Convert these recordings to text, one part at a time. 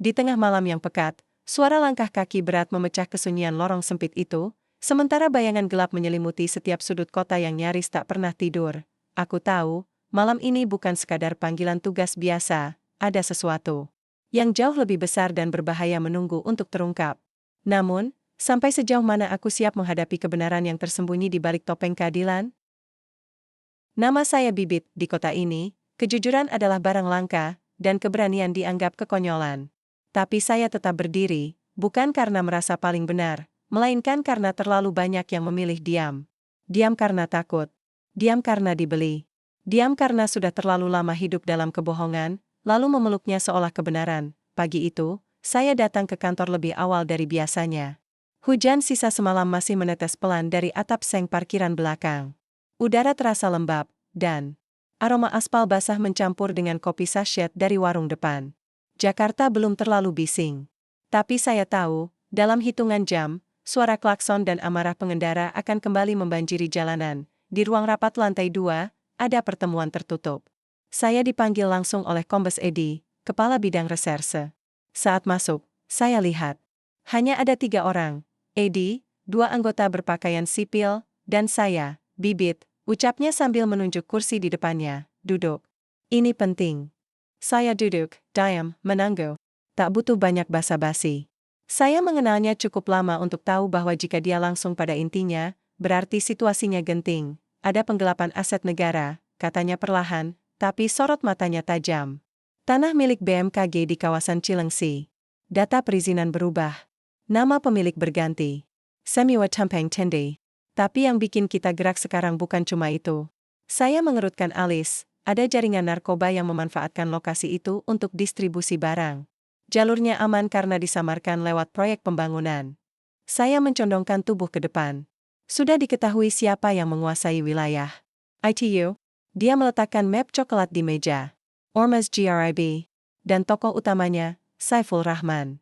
Di tengah malam yang pekat, suara langkah kaki berat memecah kesunyian lorong sempit itu, sementara bayangan gelap menyelimuti setiap sudut kota yang nyaris tak pernah tidur. Aku tahu, malam ini bukan sekadar panggilan tugas biasa, ada sesuatu yang jauh lebih besar dan berbahaya menunggu untuk terungkap. Namun, sampai sejauh mana aku siap menghadapi kebenaran yang tersembunyi di balik topeng keadilan? Nama saya Bibit, di kota ini, kejujuran adalah barang langka, dan keberanian dianggap kekonyolan. Tapi saya tetap berdiri, bukan karena merasa paling benar, melainkan karena terlalu banyak yang memilih diam. Diam karena takut. Diam karena dibeli. Diam karena sudah terlalu lama hidup dalam kebohongan, lalu memeluknya seolah kebenaran. Pagi itu, saya datang ke kantor lebih awal dari biasanya. Hujan sisa semalam masih menetes pelan dari atap seng parkiran belakang. Udara terasa lembab, dan aroma aspal basah mencampur dengan kopi sachet dari warung depan. Jakarta belum terlalu bising. Tapi saya tahu, dalam hitungan jam, suara klakson dan amarah pengendara akan kembali membanjiri jalanan. Di ruang rapat lantai 2, ada pertemuan tertutup. Saya dipanggil langsung oleh Kombes Edi, Kepala Bidang Reserse. Saat masuk, saya lihat. Hanya ada 3 orang. Edi, 2 anggota berpakaian sipil, dan saya, Bibit, ucapnya sambil menunjuk kursi di depannya. Duduk. Ini penting. Saya duduk, diam, menangguh. Tak butuh banyak basa-basi. Saya mengenalnya cukup lama untuk tahu bahwa jika dia langsung pada intinya, berarti situasinya genting. Ada penggelapan aset negara, katanya perlahan, tapi sorot matanya tajam. Tanah milik BMKG di kawasan Cilengsi. Data perizinan berubah. Nama pemilik berganti. Semiwa Tampang Tende. Tapi yang bikin kita gerak sekarang bukan cuma itu. Saya mengerutkan alis. Ada jaringan narkoba yang memanfaatkan lokasi itu untuk distribusi barang. Jalurnya aman karena disamarkan lewat proyek pembangunan. Saya mencondongkan tubuh ke depan. Sudah diketahui siapa yang menguasai wilayah. ITU. Dia meletakkan map coklat di meja. Ormas GRIB. Dan tokoh utamanya, Saiful Rahman.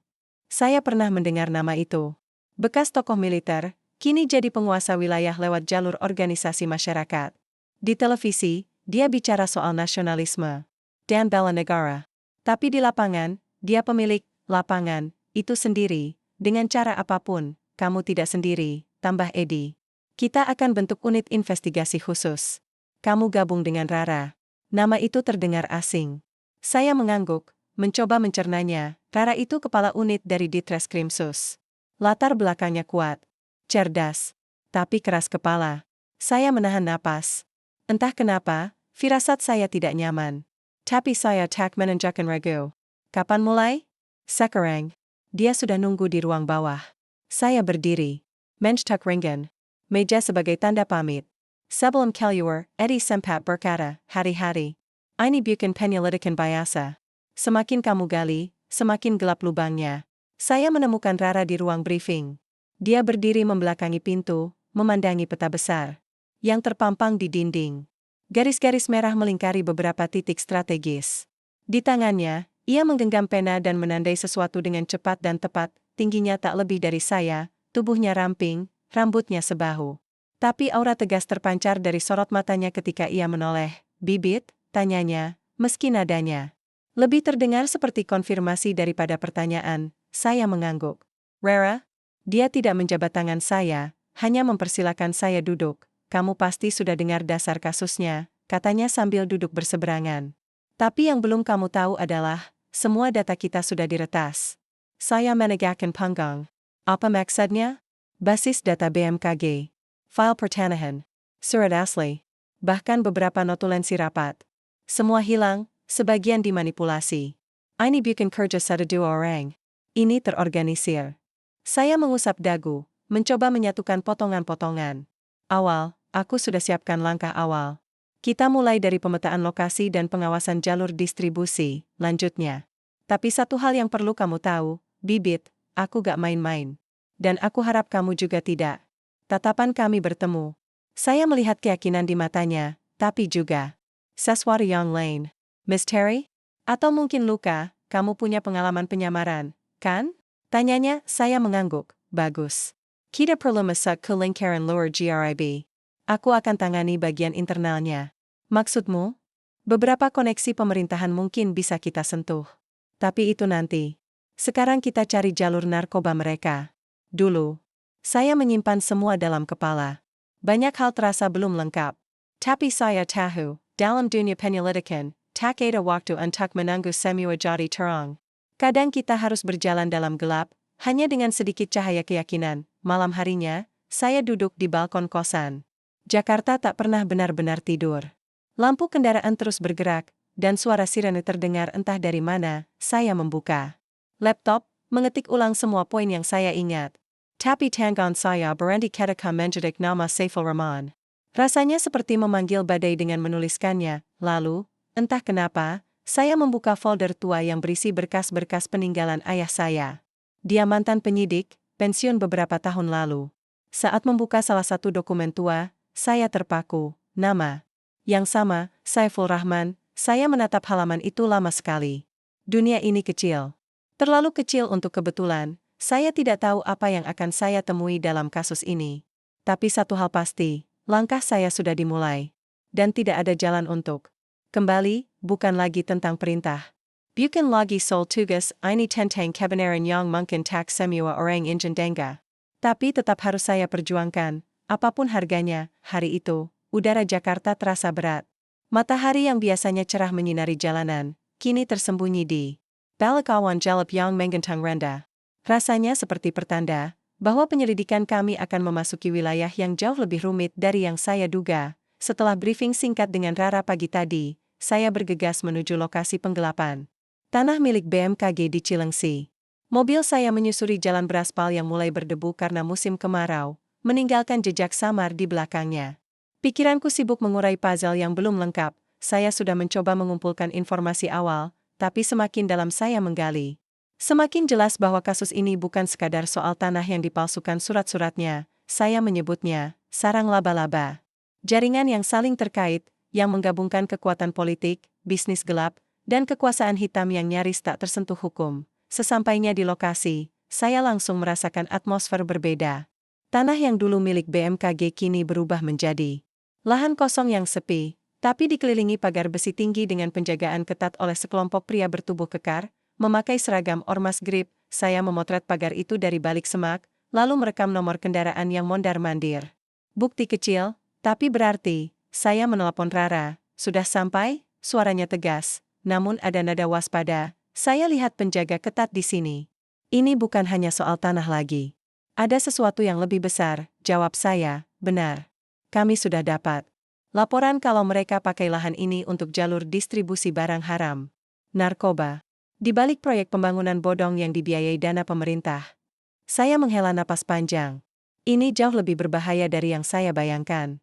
Saya pernah mendengar nama itu. Bekas tokoh militer, kini jadi penguasa wilayah lewat jalur organisasi masyarakat. Di televisi, dia bicara soal nasionalisme dan bela negara. Tapi di lapangan, dia pemilik lapangan itu sendiri. Dengan cara apapun, kamu tidak sendiri, tambah Edi. Kita akan bentuk unit investigasi khusus. Kamu gabung dengan Rara. Nama itu terdengar asing. Saya mengangguk, mencoba mencernanya. Rara itu kepala unit dari Ditreskrimsus. Latar belakangnya kuat, cerdas, tapi keras kepala. Saya menahan napas. Entah kenapa, firasat saya tidak nyaman. Tapi saya tak menunjukkan ragu. Kapan mulai? Sekarang. Dia sudah nunggu di ruang bawah. Saya berdiri. Mencetak ringan. Meja sebagai tanda pamit. Sebelum keluar, Eddie sempat berkata, hari-hari. Ini bukan penyelidikan biasa. Semakin kamu gali, semakin gelap lubangnya. Saya menemukan Rara di ruang briefing. Dia berdiri membelakangi pintu, memandangi peta besar yang terpampang di dinding. Garis-garis merah melingkari beberapa titik strategis. Di tangannya, ia menggenggam pena dan menandai sesuatu dengan cepat dan tepat. Tingginya tak lebih dari saya, tubuhnya ramping, rambutnya sebahu. Tapi aura tegas terpancar dari sorot matanya ketika ia menoleh. Bibit, tanyanya, meski nadanya lebih terdengar seperti konfirmasi daripada pertanyaan. Saya mengangguk. Rara? Dia tidak menjabat tangan saya, hanya mempersilakan saya duduk. Kamu pasti sudah dengar dasar kasusnya, katanya sambil duduk berseberangan. Tapi yang belum kamu tahu adalah, semua data kita sudah diretas. Saya menegakkan panggang. Apa maksudnya? Basis data BMKG. File pertanahan. Surat asli. Bahkan beberapa notulensi rapat. Semua hilang, sebagian dimanipulasi. Ini bukan kerja satu dua orang. Ini terorganisir. Saya mengusap dagu, mencoba menyatukan potongan-potongan. Awal, aku sudah siapkan langkah awal. Kita mulai dari pemetaan lokasi dan pengawasan jalur distribusi, lanjutnya. Tapi satu hal yang perlu kamu tahu, Bibit, aku gak main-main. Dan aku harap kamu juga tidak. Tatapan kami bertemu. Saya melihat keyakinan di matanya, tapi juga sesuatu yang lain. Misteri? Atau mungkin luka, kamu punya pengalaman penyamaran, kan? Tanyanya, saya mengangguk. Bagus. Kita perlu masuk ke lingkaran luar GRIB. Aku akan tangani bagian internalnya. Maksudmu? Beberapa koneksi pemerintahan mungkin bisa kita sentuh. Tapi itu nanti. Sekarang kita cari jalur narkoba mereka. Dulu, saya menyimpan semua dalam kepala. Banyak hal terasa belum lengkap. Tapi saya tahu, dalam dunia penyelidikan, tak ada waktu untuk menunggu semua jadi terang. Kadang kita harus berjalan dalam gelap, hanya dengan sedikit cahaya keyakinan. Malam harinya, saya duduk di balkon kosan. Jakarta tak pernah benar-benar tidur. Lampu kendaraan terus bergerak, dan suara sirene terdengar entah dari mana. Saya membuka laptop, mengetik ulang semua poin yang saya ingat. Tapi tangan saya berhenti ketika mengetik nama Saiful Rahman. Rasanya seperti memanggil badai dengan menuliskannya. Lalu, entah kenapa, saya membuka folder tua yang berisi berkas-berkas peninggalan ayah saya. Dia mantan penyidik, pensiun beberapa tahun lalu. Saat membuka salah satu dokumen tua, saya terpaku. Nama yang sama, Saiful Rahman. Saya menatap halaman itu lama sekali. Dunia ini kecil. Terlalu kecil untuk kebetulan. Saya tidak tahu apa yang akan saya temui dalam kasus ini. Tapi satu hal pasti, langkah saya sudah dimulai. Dan tidak ada jalan untuk kembali, bukan lagi tentang perintah. Bukan lagi soal tugas, ini tentang kebenaran yang mungkin tak semua orang ingin dengar. Tapi tetap harus saya perjuangkan, apapun harganya. Hari itu, udara Jakarta terasa berat. Matahari yang biasanya cerah menyinari jalanan, kini tersembunyi di balik awan gelap yang menggantang rendah. Rasanya seperti pertanda bahwa penyelidikan kami akan memasuki wilayah yang jauh lebih rumit dari yang saya duga. Setelah briefing singkat dengan Rara pagi tadi, saya bergegas menuju lokasi penggelapan tanah milik BMKG di Cilengsi. Mobil saya menyusuri jalan beraspal yang mulai berdebu karena musim kemarau, meninggalkan jejak samar di belakangnya. Pikiranku sibuk mengurai puzzle yang belum lengkap. Saya sudah mencoba mengumpulkan informasi awal, tapi semakin dalam saya menggali, semakin jelas bahwa kasus ini bukan sekadar soal tanah yang dipalsukan surat-suratnya. Saya menyebutnya sarang laba-laba. Jaringan yang saling terkait, yang menggabungkan kekuatan politik, bisnis gelap, dan kekuasaan hitam yang nyaris tak tersentuh hukum. Sesampainya di lokasi, saya langsung merasakan atmosfer berbeda. Tanah yang dulu milik BMKG kini berubah menjadi lahan kosong yang sepi, tapi dikelilingi pagar besi tinggi dengan penjagaan ketat oleh sekelompok pria bertubuh kekar, memakai seragam ormas grip. Saya memotret pagar itu dari balik semak, lalu merekam nomor kendaraan yang mondar-mandir. Bukti kecil, tapi berarti. Saya menelepon Rara. Sudah sampai? Suaranya tegas, namun ada nada waspada. Saya lihat penjaga ketat di sini. Ini bukan hanya soal tanah lagi. Ada sesuatu yang lebih besar, jawab saya. Benar. Kami sudah dapat laporan kalau mereka pakai lahan ini untuk jalur distribusi barang haram, narkoba. Di balik proyek pembangunan bodong yang dibiayai dana pemerintah. Saya menghela napas panjang. Ini jauh lebih berbahaya dari yang saya bayangkan.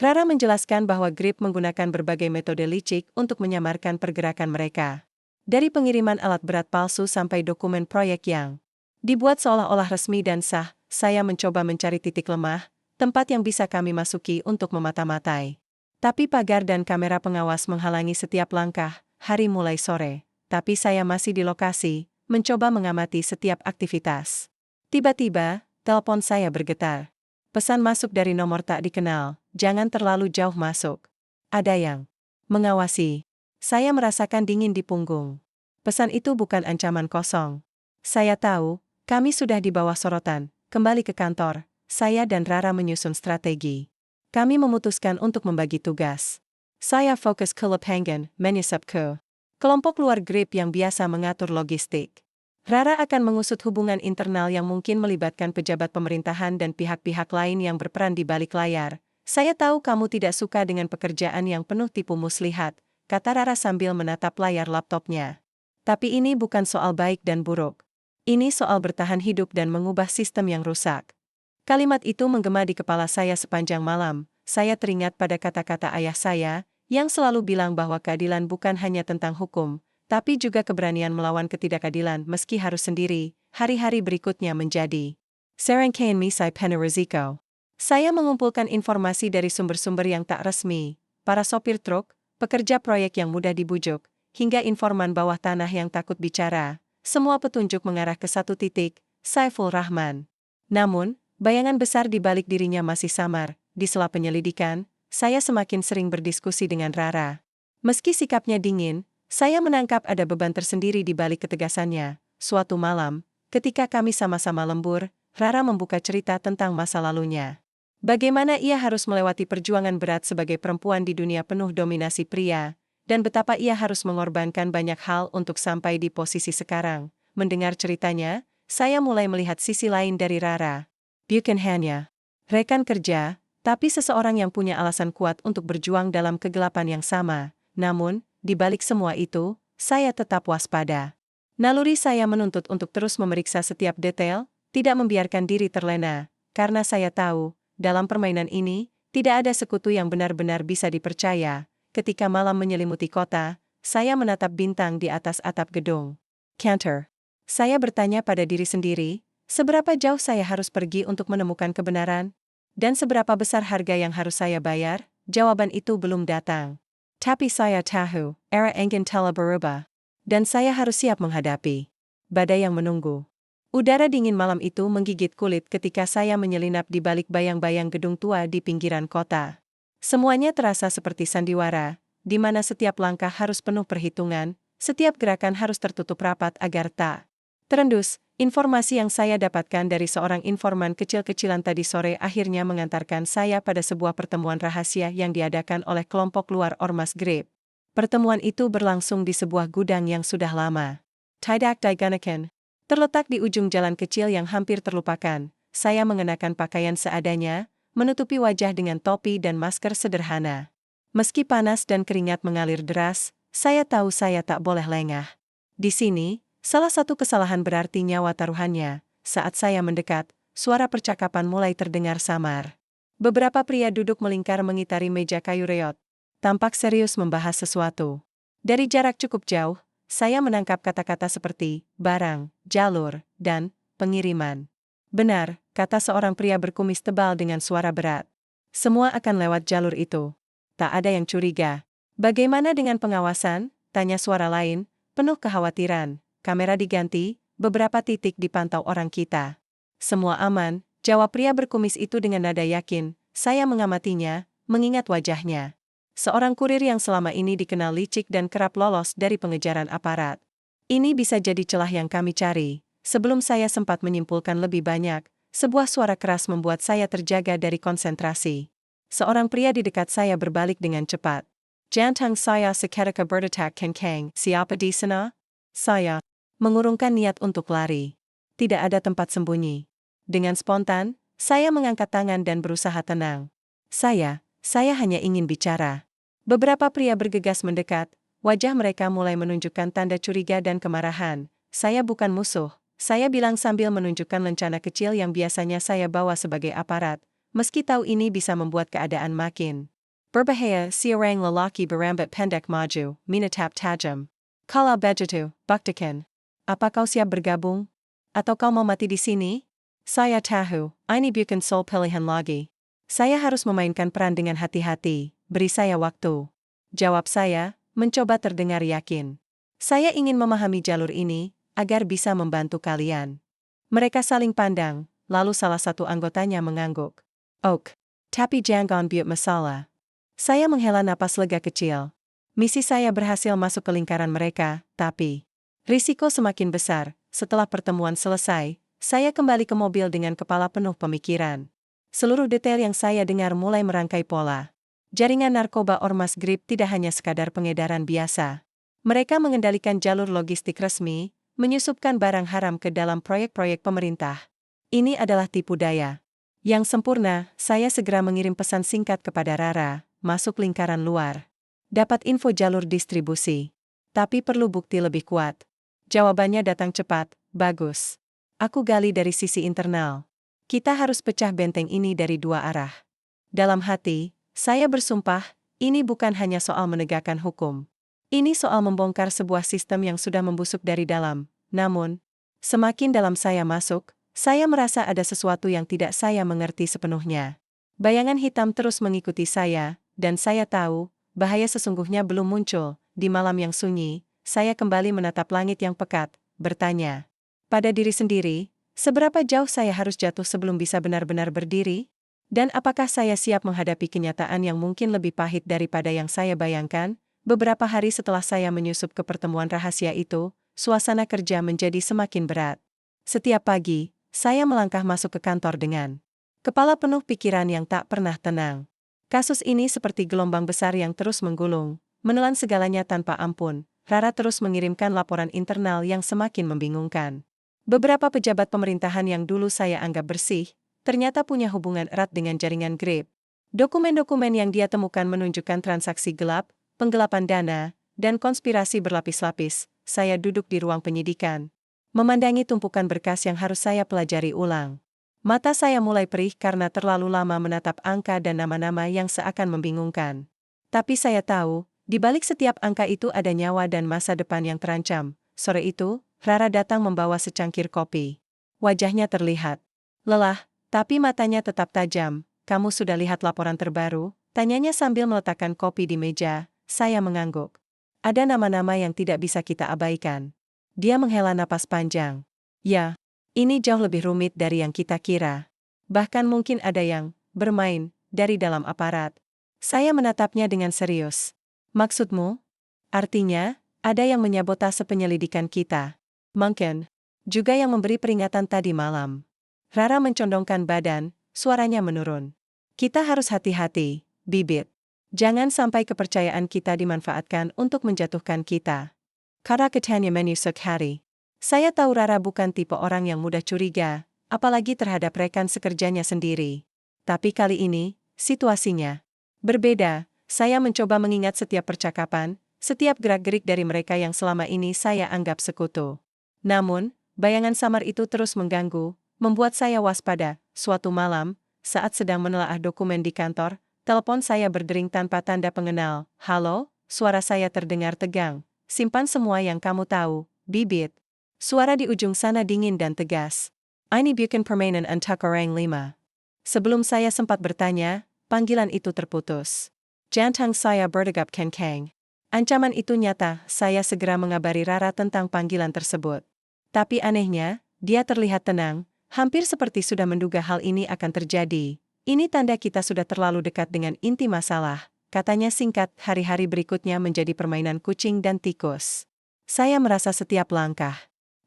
Rara menjelaskan bahwa Grip menggunakan berbagai metode licik untuk menyamarkan pergerakan mereka. Dari pengiriman alat berat palsu sampai dokumen proyek yang dibuat seolah-olah resmi dan sah, saya mencoba mencari titik lemah, tempat yang bisa kami masuki untuk memata-matai. Tapi pagar dan kamera pengawas menghalangi setiap langkah. Hari mulai sore, tapi saya masih di lokasi, mencoba mengamati setiap aktivitas. Tiba-tiba, telepon saya bergetar. Pesan masuk dari nomor tak dikenal, jangan terlalu jauh masuk. Ada yang mengawasi. Saya merasakan dingin di punggung. Pesan itu bukan ancaman kosong. Saya tahu, kami sudah di bawah sorotan. Kembali ke kantor, saya dan Rara menyusun strategi. Kami memutuskan untuk membagi tugas. Saya fokus ke lapangan, menyusup ke kelompok luar Grip yang biasa mengatur logistik. Rara akan mengusut hubungan internal yang mungkin melibatkan pejabat pemerintahan dan pihak-pihak lain yang berperan di balik layar. Saya tahu kamu tidak suka dengan pekerjaan yang penuh tipu muslihat, kata Rara sambil menatap layar laptopnya. Tapi ini bukan soal baik dan buruk. Ini soal bertahan hidup dan mengubah sistem yang rusak. Kalimat itu menggema di kepala saya sepanjang malam. Saya teringat pada kata-kata ayah saya, yang selalu bilang bahwa keadilan bukan hanya tentang hukum, tapi juga keberanian melawan ketidakadilan meski harus sendiri. Hari-hari berikutnya menjadi serangkaian misai penuh risiko. Saya mengumpulkan informasi dari sumber-sumber yang tak resmi, para sopir truk, pekerja proyek yang mudah dibujuk, hingga informan bawah tanah yang takut bicara. Semua petunjuk mengarah ke satu titik, Saiful Rahman. Namun, bayangan besar di balik dirinya masih samar. Di sela penyelidikan, saya semakin sering berdiskusi dengan Rara. Meski sikapnya dingin, saya menangkap ada beban tersendiri di balik ketegasannya. suatu malam, ketika kami sama-sama lembur, Rara membuka cerita tentang masa lalunya. Bagaimana ia harus melewati perjuangan berat sebagai perempuan di dunia penuh dominasi pria, dan betapa ia harus mengorbankan banyak hal untuk sampai di posisi sekarang. Mendengar ceritanya, saya mulai melihat sisi lain dari Rara. Bukan hanya rekan kerja, tapi seseorang yang punya alasan kuat untuk berjuang dalam kegelapan yang sama. Namun, di balik semua itu, saya tetap waspada. Naluri saya menuntut untuk terus memeriksa setiap detail, tidak membiarkan diri terlena, karena saya tahu, dalam permainan ini, tidak ada sekutu yang benar-benar bisa dipercaya. Ketika malam menyelimuti kota, saya menatap bintang di atas atap gedung. Cantor. Saya bertanya pada diri sendiri, seberapa jauh saya harus pergi untuk menemukan kebenaran? Dan seberapa besar harga yang harus saya bayar? Jawaban itu belum datang. Tapi saya tahu, era engine telah berubah. Dan saya harus siap menghadapi badai yang menunggu. Udara dingin malam itu menggigit kulit ketika saya menyelinap di balik bayang-bayang gedung tua di pinggiran kota. Semuanya terasa seperti sandiwara, di mana setiap langkah harus penuh perhitungan, setiap gerakan harus tertutup rapat agar tak terendus. Informasi yang saya dapatkan dari seorang informan kecil-kecilan tadi sore akhirnya mengantarkan saya pada sebuah pertemuan rahasia yang diadakan oleh kelompok luar Ormas Grip. Pertemuan itu berlangsung di sebuah gudang yang sudah lama tidak digunakan. Terletak di ujung jalan kecil yang hampir terlupakan, saya mengenakan pakaian seadanya, menutupi wajah dengan topi dan masker sederhana. Meski panas dan keringat mengalir deras, saya tahu saya tak boleh lengah. Di sini, salah satu kesalahan berarti nyawa taruhannya. Saat saya mendekat, suara percakapan mulai terdengar samar. Beberapa pria duduk melingkar mengitari meja kayu reot, tampak serius membahas sesuatu. Dari jarak cukup jauh, saya menangkap kata-kata seperti barang, jalur, dan pengiriman. Benar, kata seorang pria berkumis tebal dengan suara berat. Semua akan lewat jalur itu. Tak ada yang curiga. Bagaimana dengan pengawasan? Tanya suara lain, penuh kekhawatiran. Kamera diganti, beberapa titik dipantau orang kita. Semua aman, jawab pria berkumis itu dengan nada yakin. Saya mengamatinya, mengingat wajahnya. Seorang kurir yang selama ini dikenal licik dan kerap lolos dari pengejaran aparat. Ini bisa jadi celah yang kami cari. Sebelum saya sempat menyimpulkan lebih banyak, sebuah suara keras membuat saya terjaga dari konsentrasi. Seorang pria di dekat saya berbalik dengan cepat. Jantung saya seketika berdetak kencang. Siapa di sana? Saya mengurungkan niat untuk lari. Tidak ada tempat sembunyi. Dengan spontan, saya mengangkat tangan dan berusaha tenang. Saya hanya ingin bicara. Beberapa pria bergegas mendekat, wajah mereka mulai menunjukkan tanda curiga dan kemarahan. Saya bukan musuh, saya bilang sambil menunjukkan lencana kecil yang biasanya saya bawa sebagai aparat, meski tahu ini bisa membuat keadaan makin berbahaya. Seorang lelaki berambut pendek maju, menatap tajam. Kalau begitu, buktikan. Apa kau siap bergabung? Atau kau mau mati di sini? Saya tahu, ini bukan soal pilihan lagi. Saya harus memainkan peran dengan hati-hati. Beri saya waktu. Jawab saya, mencoba terdengar yakin. Saya ingin memahami jalur ini, agar bisa membantu kalian. Mereka saling pandang, lalu salah satu anggotanya mengangguk. Ok. Tapi jangan buat masalah. Saya menghela napas lega kecil. Misi saya berhasil masuk ke lingkaran mereka, tapi risiko semakin besar. Setelah pertemuan selesai, saya kembali ke mobil dengan kepala penuh pemikiran. Seluruh detail yang saya dengar mulai merangkai pola. Jaringan narkoba Ormas Grip tidak hanya sekadar pengedaran biasa. Mereka mengendalikan jalur logistik resmi, menyusupkan barang haram ke dalam proyek-proyek pemerintah. Ini adalah tipu daya. Yang sempurna, saya segera mengirim pesan singkat kepada Rara, masuk lingkaran luar. Dapat info jalur distribusi. Tapi perlu bukti lebih kuat. Jawabannya datang cepat, bagus. Aku gali dari sisi internal. Kita harus pecah benteng ini dari dua arah. Dalam hati, saya bersumpah, ini bukan hanya soal menegakkan hukum. Ini soal membongkar sebuah sistem yang sudah membusuk dari dalam. Namun, semakin dalam saya masuk, saya merasa ada sesuatu yang tidak saya mengerti sepenuhnya. Bayangan hitam terus mengikuti saya, dan saya tahu, bahaya sesungguhnya belum muncul. Di malam yang sunyi, saya kembali menatap langit yang pekat, bertanya pada diri sendiri, seberapa jauh saya harus jatuh sebelum bisa benar-benar berdiri? Dan apakah saya siap menghadapi kenyataan yang mungkin lebih pahit daripada yang saya bayangkan? Beberapa hari setelah saya menyusup ke pertemuan rahasia itu, suasana kerja menjadi semakin berat. Setiap pagi, saya melangkah masuk ke kantor dengan kepala penuh pikiran yang tak pernah tenang. Kasus ini seperti gelombang besar yang terus menggulung, menelan segalanya tanpa ampun. Rara terus mengirimkan laporan internal yang semakin membingungkan. Beberapa pejabat pemerintahan yang dulu saya anggap bersih, ternyata punya hubungan erat dengan jaringan Grape. Dokumen-dokumen yang dia temukan menunjukkan transaksi gelap, penggelapan dana, dan konspirasi berlapis-lapis. Saya duduk di ruang penyidikan, memandangi tumpukan berkas yang harus saya pelajari ulang. Mata saya mulai perih karena terlalu lama menatap angka dan nama-nama yang seakan membingungkan. Tapi saya tahu, di balik setiap angka itu ada nyawa dan masa depan yang terancam. Sore itu, Rara datang membawa secangkir kopi. Wajahnya terlihat lelah, tapi matanya tetap tajam. "Kamu sudah lihat laporan terbaru?" Tanyanya sambil meletakkan kopi di meja. Saya mengangguk. "Ada nama-nama yang tidak bisa kita abaikan." Dia menghela napas panjang. "Ya, ini jauh lebih rumit dari yang kita kira. Bahkan mungkin ada yang bermain dari dalam aparat." Saya menatapnya dengan serius. "Maksudmu?" "Artinya, ada yang menyabotase penyelidikan kita. Mungkin juga yang memberi peringatan tadi malam." Rara mencondongkan badan, suaranya menurun. "Kita harus hati-hati, Bibit. Jangan sampai kepercayaan kita dimanfaatkan untuk menjatuhkan kita." Kata katanya menusuk hati. Saya tahu Rara bukan tipe orang yang mudah curiga, apalagi terhadap rekan sekerjanya sendiri. Tapi kali ini, situasinya berbeda. Saya mencoba mengingat setiap percakapan, setiap gerak-gerik dari mereka yang selama ini saya anggap sekutu. Namun, bayangan samar itu terus mengganggu, membuat saya waspada. Suatu malam, saat sedang menelaah dokumen di kantor, telepon saya berdering tanpa tanda pengenal. "Halo," suara saya terdengar tegang. "Simpan semua yang kamu tahu, Bibit." Suara di ujung sana dingin dan tegas. "Ini bukan permainan untuk orang lima." Sebelum saya sempat bertanya, panggilan itu terputus. Jantung saya berdegup kencang. Ancaman itu nyata. Saya segera mengabari Rara tentang panggilan tersebut. Tapi anehnya, dia terlihat tenang, hampir seperti sudah menduga hal ini akan terjadi. "Ini tanda kita sudah terlalu dekat dengan inti masalah," katanya singkat. Hari-hari berikutnya menjadi permainan kucing dan tikus. Saya merasa setiap langkah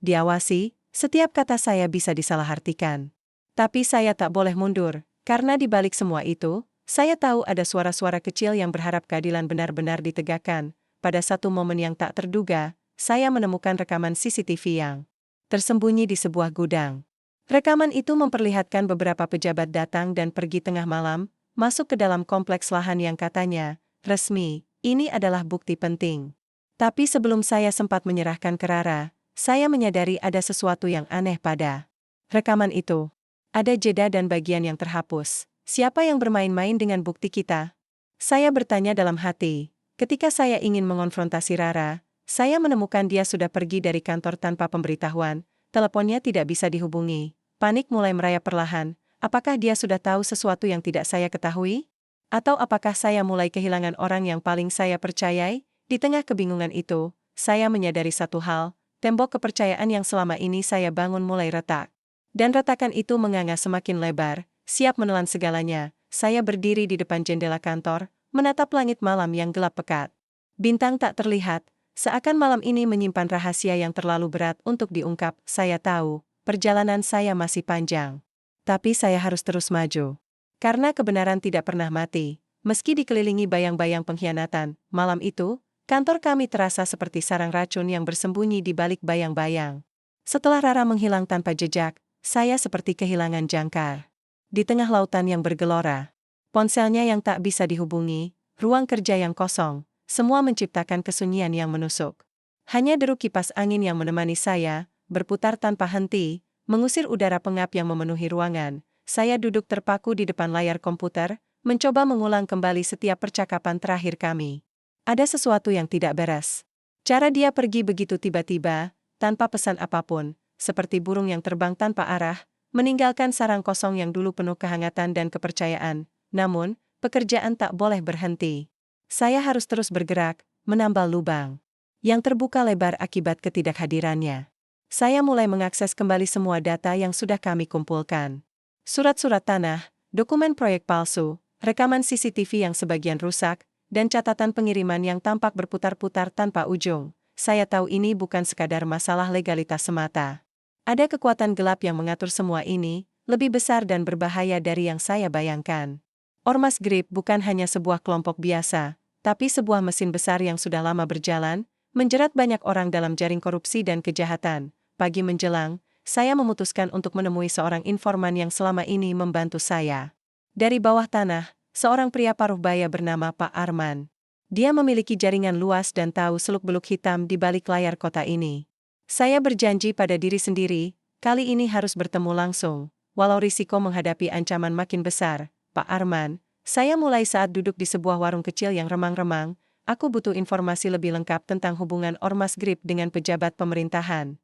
diawasi, setiap kata saya bisa disalahartikan. Tapi saya tak boleh mundur, karena di balik semua itu, saya tahu ada suara-suara kecil yang berharap keadilan benar-benar ditegakkan. Pada satu momen yang tak terduga, saya menemukan rekaman CCTV yang tersembunyi di sebuah gudang. Rekaman itu memperlihatkan beberapa pejabat datang dan pergi tengah malam, masuk ke dalam kompleks lahan yang katanya resmi. Ini adalah bukti penting. Tapi sebelum saya sempat menyerahkan ke Rara, saya menyadari ada sesuatu yang aneh pada rekaman itu. Ada jeda dan bagian yang terhapus. Siapa yang bermain-main dengan bukti kita? Saya bertanya dalam hati. Ketika saya ingin mengonfrontasi Rara, saya menemukan dia sudah pergi dari kantor tanpa pemberitahuan. Teleponnya tidak bisa dihubungi. Panik mulai merayap perlahan. Apakah dia sudah tahu sesuatu yang tidak saya ketahui? Atau apakah saya mulai kehilangan orang yang paling saya percayai? Di tengah kebingungan itu, saya menyadari satu hal. Tembok kepercayaan yang selama ini saya bangun mulai retak. Dan retakan itu menganga semakin lebar, siap menelan segalanya. Saya berdiri di depan jendela kantor, menatap langit malam yang gelap pekat. Bintang tak terlihat, seakan malam ini menyimpan rahasia yang terlalu berat untuk diungkap. Saya tahu, perjalanan saya masih panjang. Tapi saya harus terus maju. Karena kebenaran tidak pernah mati, meski dikelilingi bayang-bayang pengkhianatan. Malam itu, kantor kami terasa seperti sarang racun yang bersembunyi di balik bayang-bayang. Setelah Rara menghilang tanpa jejak, saya seperti kehilangan jangkar. Di tengah lautan yang bergelora, ponselnya yang tak bisa dihubungi, ruang kerja yang kosong, semua menciptakan kesunyian yang menusuk. Hanya deru kipas angin yang menemani saya, berputar tanpa henti, mengusir udara pengap yang memenuhi ruangan. Saya duduk terpaku di depan layar komputer, mencoba mengulang kembali setiap percakapan terakhir kami. Ada sesuatu yang tidak beres. Cara dia pergi begitu tiba-tiba, tanpa pesan apapun, seperti burung yang terbang tanpa arah, meninggalkan sarang kosong yang dulu penuh kehangatan dan kepercayaan. Namun, pekerjaan tak boleh berhenti. Saya harus terus bergerak, menambal lubang yang terbuka lebar akibat ketidakhadirannya. Saya mulai mengakses kembali semua data yang sudah kami kumpulkan. Surat-surat tanah, dokumen proyek palsu, rekaman CCTV yang sebagian rusak, dan catatan pengiriman yang tampak berputar-putar tanpa ujung. saya tahu ini bukan sekadar masalah legalitas semata. Ada kekuatan gelap yang mengatur semua ini, lebih besar dan berbahaya dari yang saya bayangkan. Ormas Grip bukan hanya sebuah kelompok biasa, tapi sebuah mesin besar yang sudah lama berjalan, menjerat banyak orang dalam jaring korupsi dan kejahatan. Pagi menjelang, saya memutuskan untuk menemui seorang informan yang selama ini membantu saya. Dari bawah tanah, seorang pria paruh baya bernama Pak Arman. Dia memiliki jaringan luas dan tahu seluk-beluk hitam di balik layar kota ini. Saya berjanji pada diri sendiri, kali ini harus bertemu langsung. Walau risiko menghadapi ancaman makin besar, Pak Arman, saya mulai saat duduk di sebuah warung kecil yang remang-remang. Aku butuh informasi lebih lengkap tentang hubungan Ormas Grip dengan pejabat pemerintahan.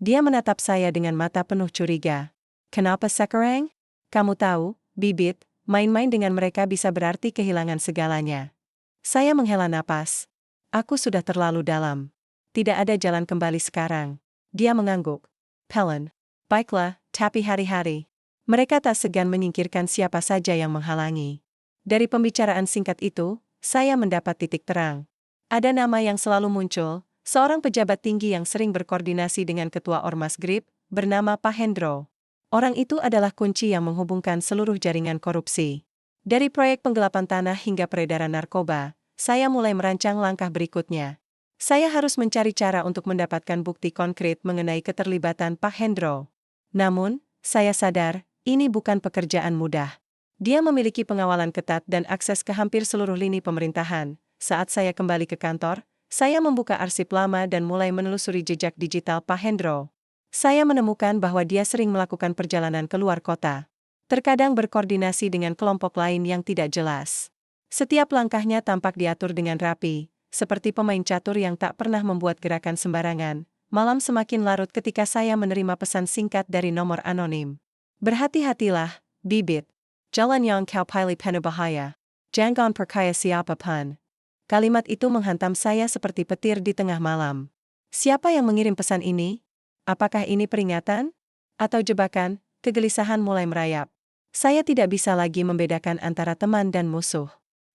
Dia menatap saya dengan mata penuh curiga. Kenapa sekarang? Kamu tahu, Bibit, main-main dengan mereka bisa berarti kehilangan segalanya. Saya menghela napas. Aku sudah terlalu dalam. Tidak ada jalan kembali sekarang. Dia mengangguk. Helen, baiklah, tapi hari-hari. Mereka tak segan menyingkirkan siapa saja yang menghalangi. Dari pembicaraan singkat itu, saya mendapat titik terang. Ada nama yang selalu muncul, seorang pejabat tinggi yang sering berkoordinasi dengan ketua Ormas Grip, bernama Pak Hendro. Orang itu adalah kunci yang menghubungkan seluruh jaringan korupsi. Dari proyek penggelapan tanah hingga peredaran narkoba, saya mulai merancang langkah berikutnya. Saya harus mencari cara untuk mendapatkan bukti konkret mengenai keterlibatan Pak Hendro. Namun, saya sadar, ini bukan pekerjaan mudah. Dia memiliki pengawalan ketat dan akses ke hampir seluruh lini pemerintahan. Saat saya kembali ke kantor, saya membuka arsip lama dan mulai menelusuri jejak digital Pak Hendro. Saya menemukan bahwa dia sering melakukan perjalanan ke luar kota. Terkadang berkoordinasi dengan kelompok lain yang tidak jelas. Setiap langkahnya tampak diatur dengan rapi, seperti pemain catur yang tak pernah membuat gerakan sembarangan. Malam semakin larut ketika saya menerima pesan singkat dari nomor anonim. Berhati-hatilah, Bibit. Jalan yang kau pilih penuh bahaya. Jangan percaya siapapun. Kalimat itu menghantam saya seperti petir di tengah malam. Siapa yang mengirim pesan ini? Apakah ini peringatan? Atau jebakan? Kegelisahan mulai merayap. Saya tidak bisa lagi membedakan antara teman dan musuh.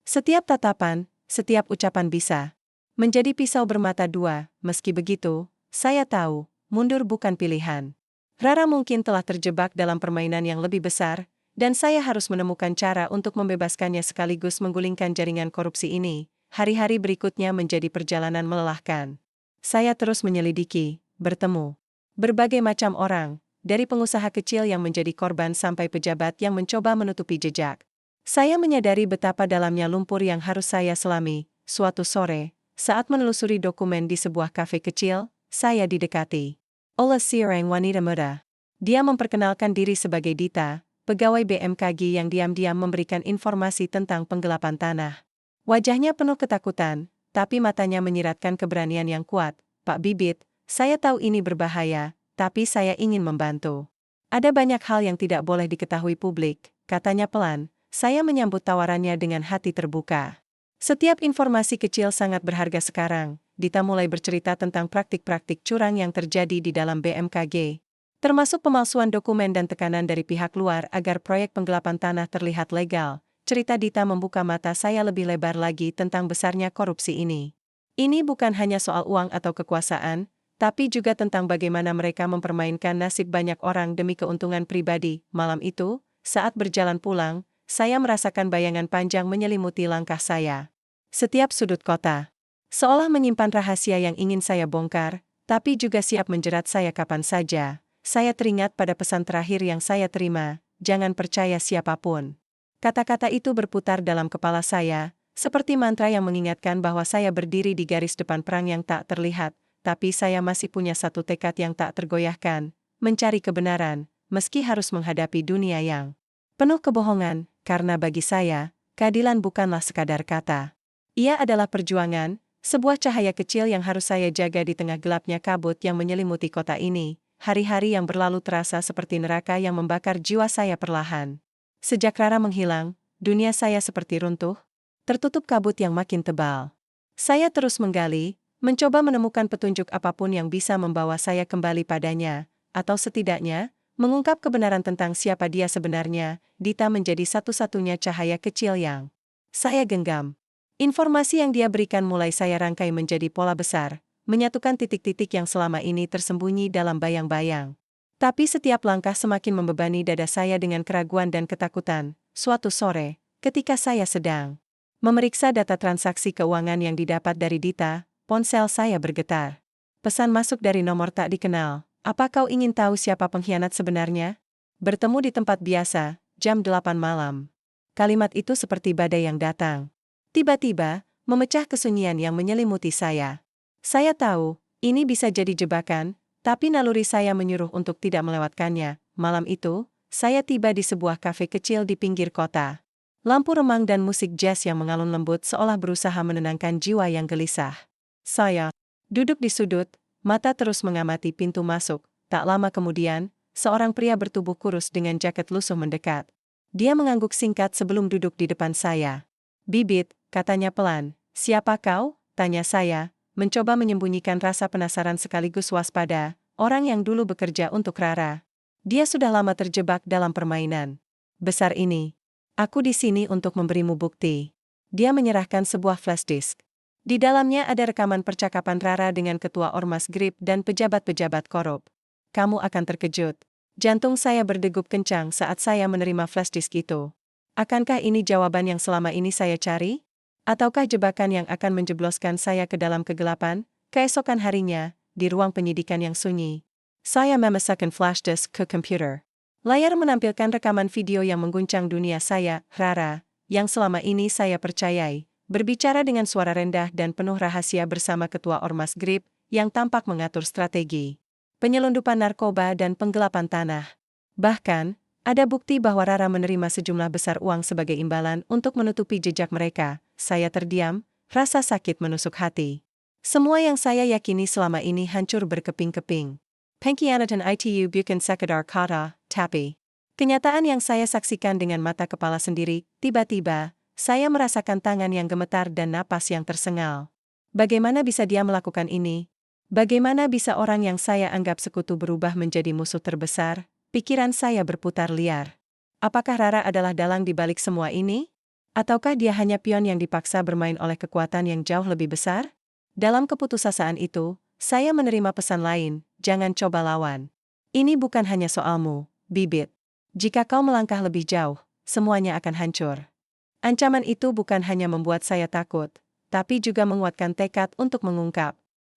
Setiap tatapan, setiap ucapan bisa menjadi pisau bermata dua. Meski begitu, saya tahu, mundur bukan pilihan. Rara mungkin telah terjebak dalam permainan yang lebih besar, dan saya harus menemukan cara untuk membebaskannya sekaligus menggulingkan jaringan korupsi ini. Hari-hari berikutnya menjadi perjalanan melelahkan. Saya terus menyelidiki, bertemu berbagai macam orang, dari pengusaha kecil yang menjadi korban sampai pejabat yang mencoba menutupi jejak. Saya menyadari betapa dalamnya lumpur yang harus saya selami. Suatu sore, saat menelusuri dokumen di sebuah kafe kecil, saya didekati oleh seorang wanita muda. Dia memperkenalkan diri sebagai Dita, pegawai BMKG yang diam-diam memberikan informasi tentang penggelapan tanah. Wajahnya penuh ketakutan, tapi matanya menyiratkan keberanian yang kuat. Pak Bibit, saya tahu ini berbahaya, tapi saya ingin membantu. Ada banyak hal yang tidak boleh diketahui publik, katanya pelan. Saya menyambut tawarannya dengan hati terbuka. Setiap informasi kecil sangat berharga sekarang. Dita mulai bercerita tentang praktik-praktik curang yang terjadi di dalam BMKG, termasuk pemalsuan dokumen dan tekanan dari pihak luar agar proyek penggelapan tanah terlihat legal. Cerita Dita membuka mata saya lebih lebar lagi tentang besarnya korupsi ini. Ini bukan hanya soal uang atau kekuasaan, tapi juga tentang bagaimana mereka mempermainkan nasib banyak orang demi keuntungan pribadi. Malam itu, saat berjalan pulang, saya merasakan bayangan panjang menyelimuti langkah saya. Setiap sudut kota seolah menyimpan rahasia yang ingin saya bongkar, tapi juga siap menjerat saya kapan saja. Saya teringat pada pesan terakhir yang saya terima, jangan percaya siapapun. Kata-kata itu berputar dalam kepala saya, seperti mantra yang mengingatkan bahwa saya berdiri di garis depan perang yang tak terlihat, tapi saya masih punya satu tekad yang tak tergoyahkan, mencari kebenaran, meski harus menghadapi dunia yang penuh kebohongan, karena bagi saya, keadilan bukanlah sekadar kata. Ia adalah perjuangan, sebuah cahaya kecil yang harus saya jaga di tengah gelapnya kabut yang menyelimuti kota ini. Hari-hari yang berlalu terasa seperti neraka yang membakar jiwa saya perlahan. Sejak Rara menghilang, dunia saya seperti runtuh, tertutup kabut yang makin tebal. Saya terus menggali, mencoba menemukan petunjuk apapun yang bisa membawa saya kembali padanya, atau setidaknya, mengungkap kebenaran tentang siapa dia sebenarnya. Dita menjadi satu-satunya cahaya kecil yang saya genggam. Informasi yang dia berikan mulai saya rangkai menjadi pola besar, menyatukan titik-titik yang selama ini tersembunyi dalam bayang-bayang. Tapi setiap langkah semakin membebani dada saya dengan keraguan dan ketakutan. Suatu sore, ketika saya sedang memeriksa data transaksi keuangan yang didapat dari Dita, ponsel saya bergetar. Pesan masuk dari nomor tak dikenal. Apa kau ingin tahu siapa pengkhianat sebenarnya? Bertemu di tempat biasa, jam 8 malam. Kalimat itu seperti badai yang datang. Tiba-tiba, memecah kesunyian yang menyelimuti saya. Saya tahu, ini bisa jadi jebakan, tapi naluri saya menyuruh untuk tidak melewatkannya. Malam itu, saya tiba di sebuah kafe kecil di pinggir kota. Lampu remang dan musik jazz yang mengalun lembut seolah berusaha menenangkan jiwa yang gelisah. Saya duduk di sudut, mata terus mengamati pintu masuk. Tak lama kemudian, seorang pria bertubuh kurus dengan jaket lusuh mendekat. Dia mengangguk singkat sebelum duduk di depan saya. "Bibit," katanya pelan. "Siapa kau?" tanya saya, mencoba menyembunyikan rasa penasaran sekaligus waspada, orang yang dulu bekerja untuk Rara. Dia sudah lama terjebak dalam permainan besar ini. "Aku di sini untuk memberimu bukti." Dia menyerahkan sebuah flash disk. Di dalamnya ada rekaman percakapan Rara dengan ketua Ormas Grip dan pejabat-pejabat korup. Kamu akan terkejut. Jantung saya berdegup kencang saat saya menerima flash disk itu. Akankah ini jawaban yang selama ini saya cari? Ataukah jebakan yang akan menjebloskan saya ke dalam kegelapan? Keesokan harinya, di ruang penyidikan yang sunyi, saya memasukkan flash disk ke komputer. Layar menampilkan rekaman video yang mengguncang dunia saya, Rara, yang selama ini saya percayai, berbicara dengan suara rendah dan penuh rahasia bersama ketua Ormas Grip yang tampak mengatur strategi penyelundupan narkoba dan penggelapan tanah. Bahkan, ada bukti bahwa Rara menerima sejumlah besar uang sebagai imbalan untuk menutupi jejak mereka. Saya terdiam, rasa sakit menusuk hati. Semua yang saya yakini selama ini hancur berkeping-keping. Pengkhianatan itu bukan sekadar kata, tapi kenyataan yang saya saksikan dengan mata kepala sendiri. Tiba-tiba, saya merasakan tangan yang gemetar dan napas yang tersengal. Bagaimana bisa dia melakukan ini? Bagaimana bisa orang yang saya anggap sekutu berubah menjadi musuh terbesar? Pikiran saya berputar liar. Apakah Rara adalah dalang di balik semua ini? Ataukah dia hanya pion yang dipaksa bermain oleh kekuatan yang jauh lebih besar? Dalam keputusasaan itu, saya menerima pesan lain, jangan coba lawan. Ini bukan hanya soalmu, Bibit. Jika kau melangkah lebih jauh, semuanya akan hancur. Ancaman itu bukan hanya membuat saya takut, tapi juga menguatkan tekad untuk mengungkap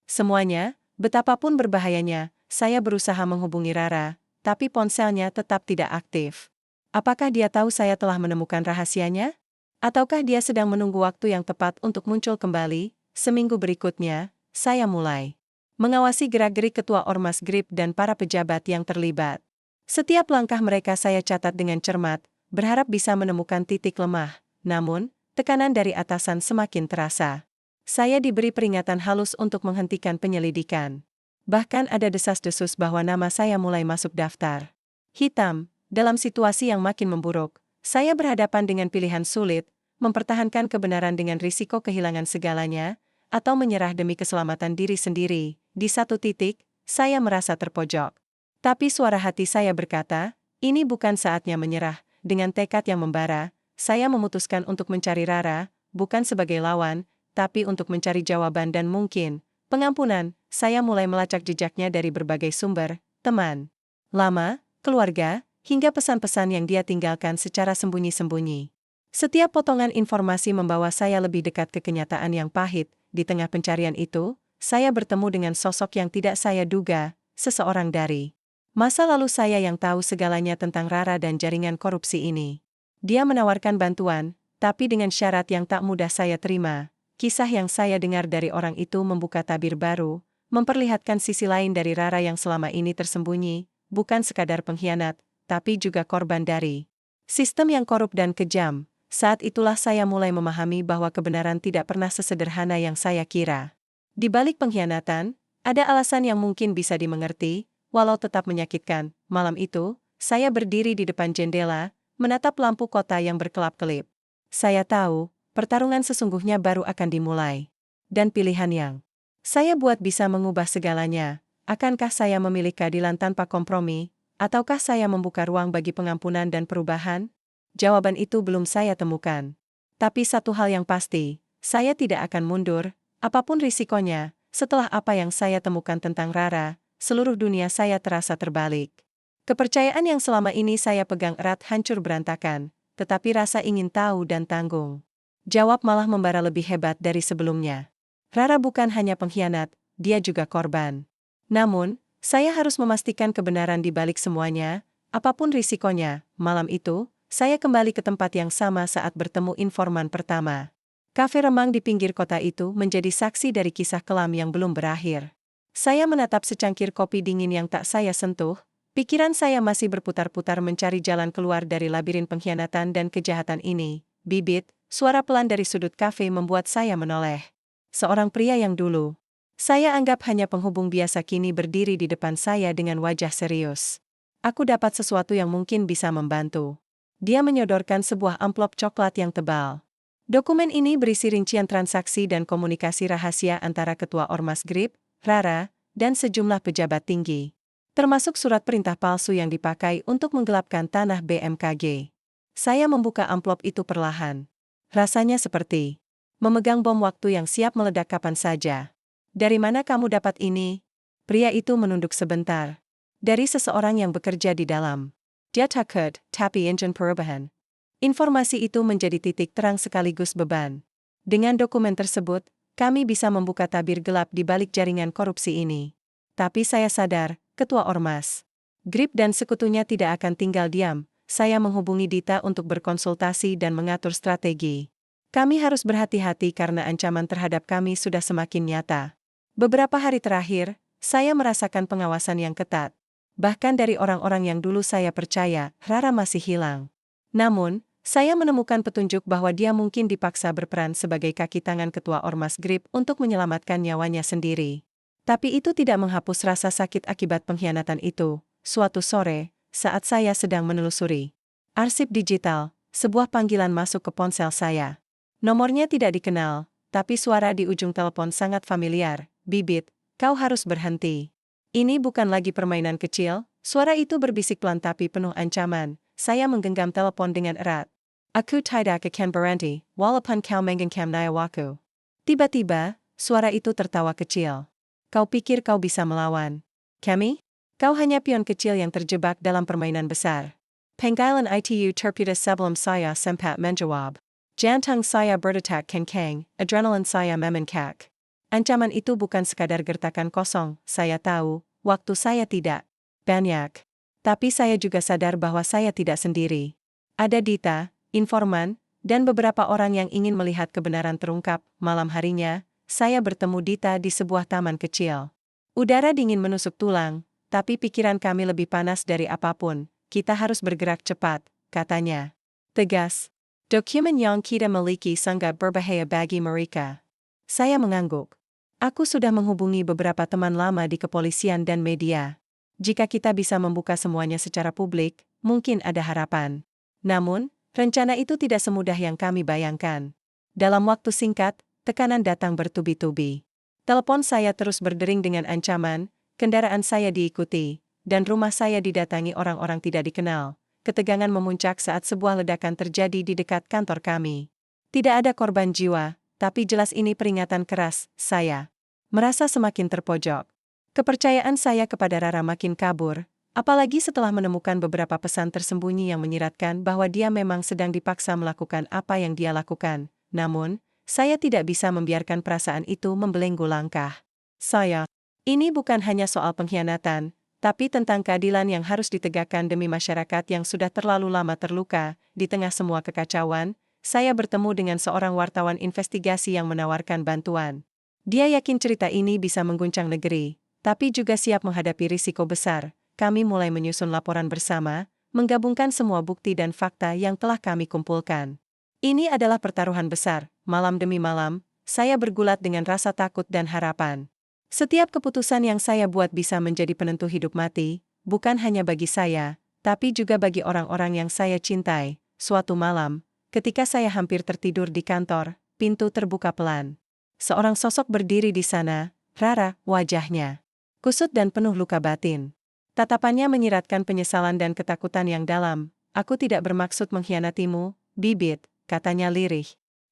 semuanya. Betapapun berbahayanya, saya berusaha menghubungi Rara, tapi ponselnya tetap tidak aktif. Apakah dia tahu saya telah menemukan rahasianya? Ataukah dia sedang menunggu waktu yang tepat untuk muncul kembali? Seminggu berikutnya, saya mulai mengawasi gerak-gerik ketua Ormas Grip dan para pejabat yang terlibat. Setiap langkah mereka saya catat dengan cermat, berharap bisa menemukan titik lemah. Namun, tekanan dari atasan semakin terasa. Saya diberi peringatan halus untuk menghentikan penyelidikan. Bahkan ada desas-desus bahwa nama saya mulai masuk daftar hitam. Dalam situasi yang makin memburuk, saya berhadapan dengan pilihan sulit, mempertahankan kebenaran dengan risiko kehilangan segalanya, atau menyerah demi keselamatan diri sendiri. Di satu titik, saya merasa terpojok. Tapi suara hati saya berkata, ini bukan saatnya menyerah. Dengan tekad yang membara, saya memutuskan untuk mencari Rara, bukan sebagai lawan, tapi untuk mencari jawaban dan mungkin pengampunan. Saya mulai melacak jejaknya dari berbagai sumber, teman lama, keluarga, hingga pesan-pesan yang dia tinggalkan secara sembunyi-sembunyi. Setiap potongan informasi membawa saya lebih dekat ke kenyataan yang pahit. Di tengah pencarian itu, saya bertemu dengan sosok yang tidak saya duga, seseorang dari masa lalu saya yang tahu segalanya tentang Rara dan jaringan korupsi ini. Dia menawarkan bantuan, tapi dengan syarat yang tak mudah saya terima. Kisah yang saya dengar dari orang itu membuka tabir baru, memperlihatkan sisi lain dari Rara yang selama ini tersembunyi, bukan sekadar pengkhianat, tapi juga korban dari sistem yang korup dan kejam. Saat itulah saya mulai memahami bahwa kebenaran tidak pernah sesederhana yang saya kira. Di balik pengkhianatan, ada alasan yang mungkin bisa dimengerti, walau tetap menyakitkan. Malam itu, saya berdiri di depan jendela, menatap lampu kota yang berkelap-kelip. Saya tahu, pertarungan sesungguhnya baru akan dimulai. Dan pilihan yang saya buat bisa mengubah segalanya. Akankah saya memilih keadilan tanpa kompromi, ataukah saya membuka ruang bagi pengampunan dan perubahan? Jawaban itu belum saya temukan. Tapi satu hal yang pasti, saya tidak akan mundur, apapun risikonya. setelah apa yang saya temukan tentang Rara, seluruh dunia saya terasa terbalik. Kepercayaan yang selama ini saya pegang erat hancur berantakan, tetapi rasa ingin tahu dan tanggung jawab malah membara lebih hebat dari sebelumnya. Rara bukan hanya pengkhianat, dia juga korban. Namun, saya harus memastikan kebenaran di balik semuanya, apapun risikonya. Malam itu, saya kembali ke tempat yang sama saat bertemu informan pertama. Kafe remang di pinggir kota itu menjadi saksi dari kisah kelam yang belum berakhir. Saya menatap secangkir kopi dingin yang tak saya sentuh, pikiran saya masih berputar-putar mencari jalan keluar dari labirin pengkhianatan dan kejahatan ini. Bibit, suara pelan dari sudut kafe membuat saya menoleh. Seorang pria yang dulu saya anggap hanya penghubung biasa kini berdiri di depan saya dengan wajah serius. Aku dapat sesuatu yang mungkin bisa membantu. Dia menyodorkan sebuah amplop coklat yang tebal. Dokumen ini berisi rincian transaksi dan komunikasi rahasia antara Ketua Ormas GRIP, Rara, dan sejumlah pejabat tinggi. Termasuk surat perintah palsu yang dipakai untuk menggelapkan tanah BMKG. Saya membuka amplop itu perlahan. Rasanya seperti memegang bom waktu yang siap meledak kapan saja. Dari mana kamu dapat ini? Pria itu menunduk sebentar. Dari seseorang yang bekerja di dalam. Dia takut, tapi engine perubahan. Informasi itu menjadi titik terang sekaligus beban. Dengan dokumen tersebut, kami bisa membuka tabir gelap di balik jaringan korupsi ini. Tapi saya sadar, Ketua Ormas GRIP dan sekutunya tidak akan tinggal diam. Saya menghubungi Dita untuk berkonsultasi dan mengatur strategi. Kami harus berhati-hati karena ancaman terhadap kami sudah semakin nyata. Beberapa hari terakhir, saya merasakan pengawasan yang ketat. Bahkan dari orang-orang yang dulu saya percaya, Rara masih hilang. Namun, saya menemukan petunjuk bahwa dia mungkin dipaksa berperan sebagai kaki tangan Ketua Ormas GRIP untuk menyelamatkan nyawanya sendiri. Tapi itu tidak menghapus rasa sakit akibat pengkhianatan itu. Suatu sore, saat saya sedang menelusuri arsip digital, sebuah panggilan masuk ke ponsel saya. Nomornya tidak dikenal, tapi suara di ujung telepon sangat familiar. Bibit, kau harus berhenti. Ini bukan lagi permainan kecil, suara itu berbisik pelan tapi penuh ancaman. Saya menggenggam telepon dengan erat. Aku tidak akan berhenti, walaupun kau menggenggam nyawaku. Tiba-tiba, suara itu tertawa kecil. Kau pikir kau bisa melawan kami? Kau hanya pion kecil yang terjebak dalam permainan besar. Panggilan itu terputus sebelum saya sempat menjawab. Jantung saya berdetak kencang, adrenalin saya membengkak. Ancaman itu bukan sekadar gertakan kosong, saya tahu, waktu saya tidak banyak. Tapi saya juga sadar bahwa saya tidak sendiri. Ada Dita, informan, dan beberapa orang yang ingin melihat kebenaran terungkap. Malam harinya, saya bertemu Dita di sebuah taman kecil. Udara dingin menusuk tulang, tapi pikiran kami lebih panas dari apapun. Kita harus bergerak cepat, katanya. Tegas. Dokumen yang kita miliki sangat berbahaya bagi mereka. Saya mengangguk. Aku sudah menghubungi beberapa teman lama di kepolisian dan media. Jika kita bisa membuka semuanya secara publik, mungkin ada harapan. Namun, rencana itu tidak semudah yang kami bayangkan. Dalam waktu singkat, tekanan datang bertubi-tubi. Telepon saya terus berdering dengan ancaman, kendaraan saya diikuti, dan rumah saya didatangi orang-orang tidak dikenal. Ketegangan memuncak saat sebuah ledakan terjadi di dekat kantor kami. Tidak ada korban jiwa, tapi jelas ini peringatan keras. Saya merasa semakin terpojok. Kepercayaan saya kepada Rara makin kabur, apalagi setelah menemukan beberapa pesan tersembunyi yang menyiratkan bahwa dia memang sedang dipaksa melakukan apa yang dia lakukan. Namun, saya tidak bisa membiarkan perasaan itu membelenggu langkah. Ini bukan hanya soal pengkhianatan, tapi tentang keadilan yang harus ditegakkan demi masyarakat yang sudah terlalu lama terluka. Di tengah semua kekacauan, saya bertemu dengan seorang wartawan investigasi yang menawarkan bantuan. Dia yakin cerita ini bisa mengguncang negeri, tapi juga siap menghadapi risiko besar. Kami mulai menyusun laporan bersama, menggabungkan semua bukti dan fakta yang telah kami kumpulkan. Ini adalah pertaruhan besar. Malam demi malam, saya bergulat dengan rasa takut dan harapan. Setiap keputusan yang saya buat bisa menjadi penentu hidup mati, bukan hanya bagi saya, tapi juga bagi orang-orang yang saya cintai. Suatu malam, ketika saya hampir tertidur di kantor, pintu terbuka pelan. Seorang sosok berdiri di sana, Rara, wajahnya kusut dan penuh luka batin. Tatapannya menyiratkan penyesalan dan ketakutan yang dalam. Aku tidak bermaksud mengkhianatimu, Bibit, katanya lirih.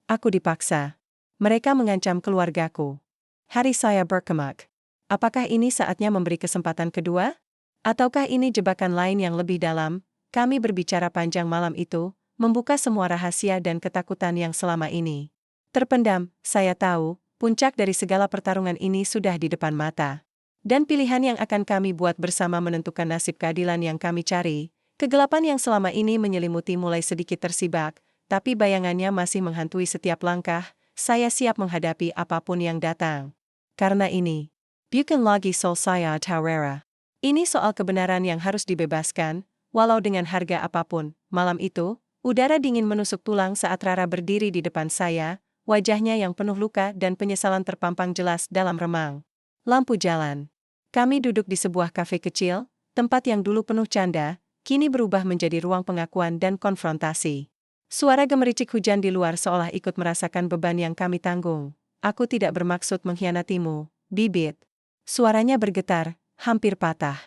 Aku dipaksa. Mereka mengancam keluargaku. Hari saya berkemak. Apakah ini saatnya memberi kesempatan kedua? Ataukah ini jebakan lain yang lebih dalam? Kami berbicara panjang malam itu, membuka semua rahasia dan ketakutan yang selama ini terpendam. Saya tahu, puncak dari segala pertarungan ini sudah di depan mata. Dan pilihan yang akan kami buat bersama menentukan nasib keadilan yang kami cari. Kegelapan yang selama ini menyelimuti mulai sedikit tersibak, tapi bayangannya masih menghantui setiap langkah. Saya siap menghadapi apapun yang datang. Karena ini, bukan lagi soal saya atau Rara. Ini soal kebenaran yang harus dibebaskan, walau dengan harga apapun. Malam itu, udara dingin menusuk tulang saat Rara berdiri di depan saya, wajahnya yang penuh luka dan penyesalan terpampang jelas dalam remang lampu jalan. Kami duduk di sebuah kafe kecil, tempat yang dulu penuh canda, kini berubah menjadi ruang pengakuan dan konfrontasi. Suara gemericik hujan di luar seolah ikut merasakan beban yang kami tanggung. Aku tidak bermaksud mengkhianatimu, Bibit. Suaranya bergetar, hampir patah.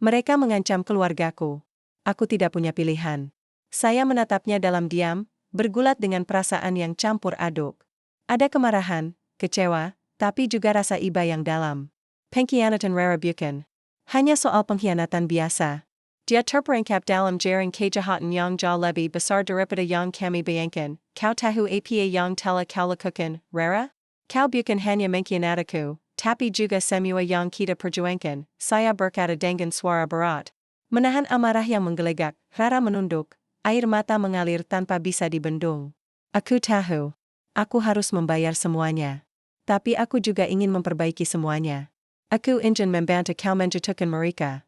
Mereka mengancam keluargaku. Aku tidak punya pilihan. Saya menatapnya dalam diam, bergulat dengan perasaan yang campur aduk. Ada kemarahan, kecewa, tapi juga rasa iba yang dalam. Pengkhianatan Rara bukan hanya soal pengkhianatan biasa. Dia terperangkap dalam jaring kejahatan yang jauh lebih besar daripada yang kami bayangkan. Kau tahu apa yang telah kau lakukan, Rara? Kau bukan hanya mengkhianatiku, tapi juga semua yang kita perjuangkan. Saya berkata dengan suara berat. Menahan amarah yang menggelegak, Rara menunduk. Air mata mengalir tanpa bisa dibendung. Aku tahu. Aku harus membayar semuanya. Tapi aku juga ingin memperbaiki semuanya. Aku ingin membantu kau menjatuhkan mereka.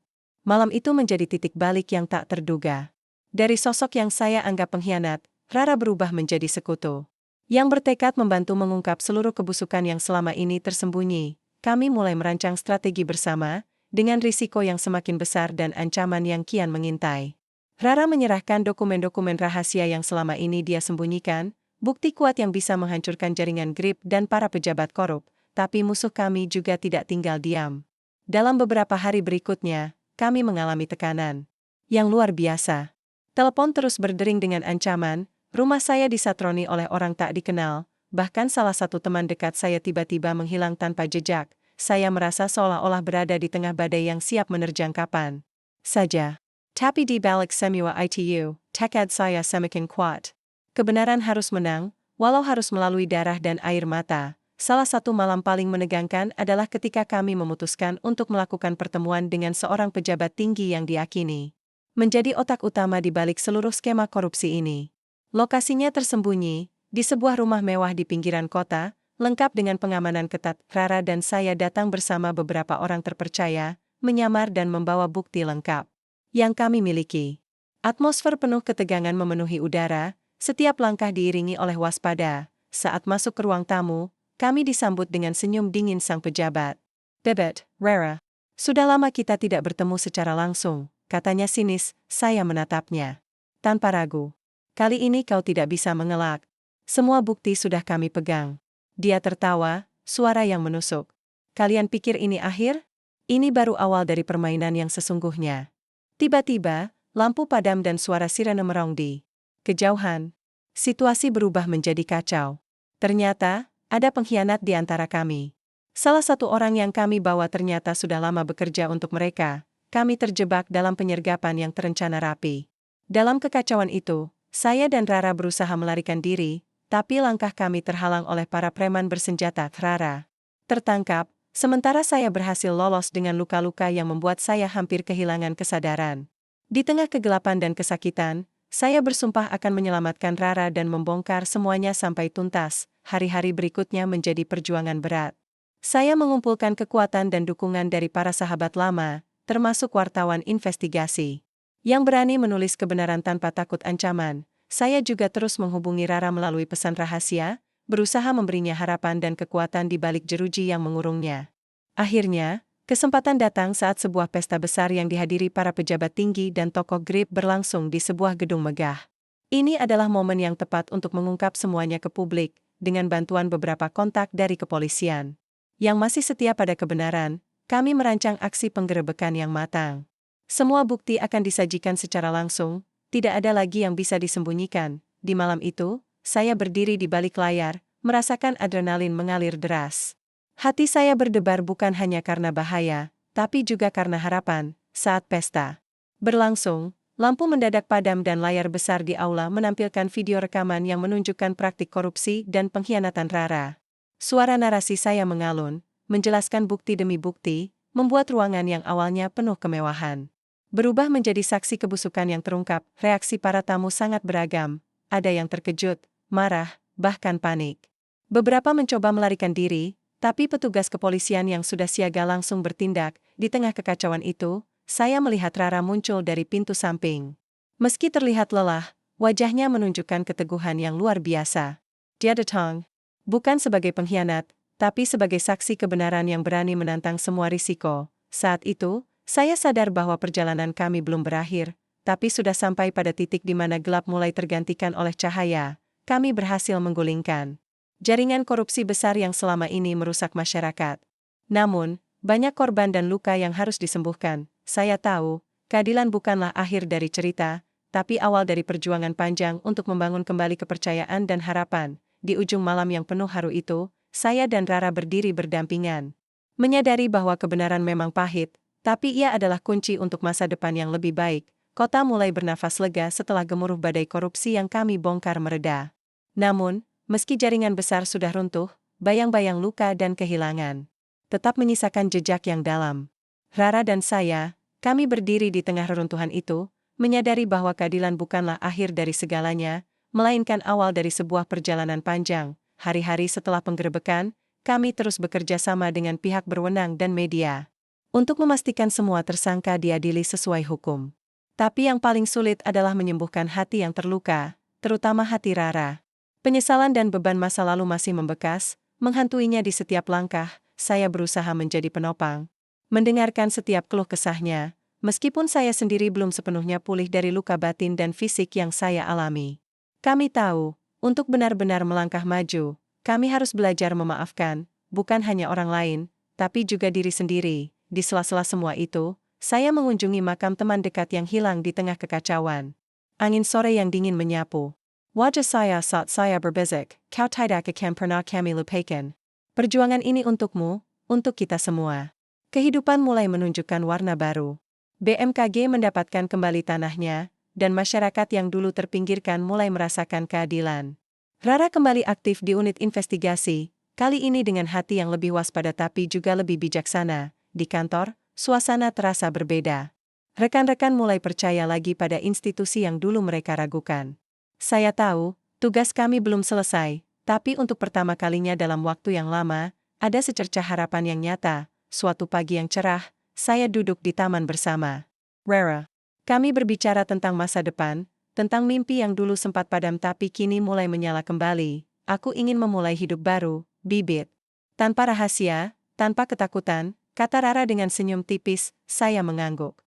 Malam itu menjadi titik balik yang tak terduga. Dari sosok yang saya anggap pengkhianat, Rara berubah menjadi sekutu yang bertekad membantu mengungkap seluruh kebusukan yang selama ini tersembunyi. Kami mulai merancang strategi bersama, dengan risiko yang semakin besar dan ancaman yang kian mengintai. Rara menyerahkan dokumen-dokumen rahasia yang selama ini dia sembunyikan, bukti kuat yang bisa menghancurkan jaringan Grip dan para pejabat korup, tapi musuh kami juga tidak tinggal diam. Dalam beberapa hari berikutnya, kami mengalami tekanan yang luar biasa. Telepon terus berdering dengan ancaman, rumah saya disatroni oleh orang tak dikenal, bahkan salah satu teman dekat saya tiba-tiba menghilang tanpa jejak. Saya merasa seolah-olah berada di tengah badai yang siap menerjang kapan saja. Tapi di balik semua itu, tekad saya semakin kuat. Kebenaran harus menang, walau harus melalui darah dan air mata. Salah satu malam paling menegangkan adalah ketika kami memutuskan untuk melakukan pertemuan dengan seorang pejabat tinggi yang diyakini menjadi otak utama di balik seluruh skema korupsi ini. Lokasinya tersembunyi, di sebuah rumah mewah di pinggiran kota, lengkap dengan pengamanan ketat. Rara dan saya datang bersama beberapa orang terpercaya, menyamar dan membawa bukti lengkap yang kami miliki. Atmosfer penuh ketegangan memenuhi udara, setiap langkah diiringi oleh waspada. Saat masuk ke ruang tamu, kami disambut dengan senyum dingin sang pejabat. Bebet, Rara. Sudah lama kita tidak bertemu secara langsung, katanya sinis. Saya menatapnya tanpa ragu. Kali ini kau tidak bisa mengelak. Semua bukti sudah kami pegang. Dia tertawa, suara yang menusuk. Kalian pikir ini akhir? Ini baru awal dari permainan yang sesungguhnya. Tiba-tiba, lampu padam dan suara sirene merong di kejauhan. Situasi berubah menjadi kacau. Ternyata, ada pengkhianat di antara kami. Salah satu orang yang kami bawa ternyata sudah lama bekerja untuk mereka. Kami terjebak dalam penyergapan yang terencana rapi. Dalam kekacauan itu, saya dan Rara berusaha melarikan diri, tapi langkah kami terhalang oleh para preman bersenjata. Rara tertangkap, sementara saya berhasil lolos dengan luka-luka yang membuat saya hampir kehilangan kesadaran. Di tengah kegelapan dan kesakitan, saya bersumpah akan menyelamatkan Rara dan membongkar semuanya sampai tuntas. Hari-hari berikutnya menjadi perjuangan berat. Saya mengumpulkan kekuatan dan dukungan dari para sahabat lama, termasuk wartawan investigasi, yang berani menulis kebenaran tanpa takut ancaman. Saya juga terus menghubungi Rara melalui pesan rahasia, berusaha memberinya harapan dan kekuatan di balik jeruji yang mengurungnya. Akhirnya, kesempatan datang saat sebuah pesta besar yang dihadiri para pejabat tinggi dan tokoh Grip berlangsung di sebuah gedung megah. Ini adalah momen yang tepat untuk mengungkap semuanya ke publik, dengan bantuan beberapa kontak dari kepolisian yang masih setia pada kebenaran. Kami merancang aksi penggerebekan yang matang. Semua bukti akan disajikan secara langsung, tidak ada lagi yang bisa disembunyikan. Di malam itu, saya berdiri di balik layar, merasakan adrenalin mengalir deras. Hati saya berdebar bukan hanya karena bahaya, tapi juga karena harapan. Saat pesta berlangsung, lampu mendadak padam dan layar besar di aula menampilkan video rekaman yang menunjukkan praktik korupsi dan pengkhianatan Rara. Suara narasi saya mengalun, menjelaskan bukti demi bukti, membuat ruangan yang awalnya penuh kemewahan berubah menjadi saksi kebusukan yang terungkap. Reaksi para tamu sangat beragam, ada yang terkejut, marah, bahkan panik. Beberapa mencoba melarikan diri, tapi petugas kepolisian yang sudah siaga langsung bertindak. Di tengah kekacauan itu, saya melihat Rara muncul dari pintu samping. Meski terlihat lelah, wajahnya menunjukkan keteguhan yang luar biasa. Dia datang bukan sebagai pengkhianat, tapi sebagai saksi kebenaran yang berani menantang semua risiko. Saat itu, saya sadar bahwa perjalanan kami belum berakhir, tapi sudah sampai pada titik di mana gelap mulai tergantikan oleh cahaya. Kami berhasil menggulingkan jaringan korupsi besar yang selama ini merusak masyarakat. Namun, banyak korban dan luka yang harus disembuhkan. Saya tahu, keadilan bukanlah akhir dari cerita, tapi awal dari perjuangan panjang untuk membangun kembali kepercayaan dan harapan. Di ujung malam yang penuh haru itu, saya dan Rara berdiri berdampingan. Menyadari bahwa kebenaran memang pahit, tapi ia adalah kunci untuk masa depan yang lebih baik. Kota mulai bernafas lega setelah gemuruh badai korupsi yang kami bongkar mereda. Namun, meski jaringan besar sudah runtuh, bayang-bayang luka dan kehilangan tetap menyisakan jejak yang dalam. Rara dan saya, kami berdiri di tengah reruntuhan itu, menyadari bahwa keadilan bukanlah akhir dari segalanya, melainkan awal dari sebuah perjalanan panjang. Hari-hari setelah penggerebekan, kami terus bekerja sama dengan pihak berwenang dan media untuk memastikan semua tersangka diadili sesuai hukum. Tapi yang paling sulit adalah menyembuhkan hati yang terluka, terutama hati Rara. Penyesalan dan beban masa lalu masih membekas, menghantuinya di setiap langkah. Saya berusaha menjadi penopang, mendengarkan setiap keluh kesahnya, meskipun saya sendiri belum sepenuhnya pulih dari luka batin dan fisik yang saya alami. Kami tahu, untuk benar-benar melangkah maju, kami harus belajar memaafkan, bukan hanya orang lain, tapi juga diri sendiri. Di sela-sela semua itu, saya mengunjungi makam teman dekat yang hilang di tengah kekacauan. Angin sore yang dingin menyapu wajah saya saat saya berbisik, "Kau tidak akan pernah kami lupakan." Perjuangan ini untukmu, untuk kita semua. Kehidupan mulai menunjukkan warna baru. BMKG mendapatkan kembali tanahnya, dan masyarakat yang dulu terpinggirkan mulai merasakan keadilan. Rara kembali aktif di unit investigasi, kali ini dengan hati yang lebih waspada tapi juga lebih bijaksana. Di kantor, suasana terasa berbeda. Rekan-rekan mulai percaya lagi pada institusi yang dulu mereka ragukan. Saya tahu, tugas kami belum selesai, tapi untuk pertama kalinya dalam waktu yang lama, ada secercah harapan yang nyata. Suatu pagi yang cerah, saya duduk di taman bersama Rara. Kami berbicara tentang masa depan, tentang mimpi yang dulu sempat padam tapi kini mulai menyala kembali. Aku ingin memulai hidup baru, bibit. Tanpa rahasia, tanpa ketakutan, kata Rara dengan senyum tipis. Saya mengangguk.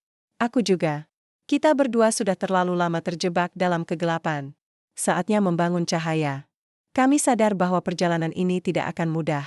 Aku juga. Kita berdua sudah terlalu lama terjebak dalam kegelapan. Saatnya membangun cahaya. Kami sadar bahwa perjalanan ini tidak akan mudah.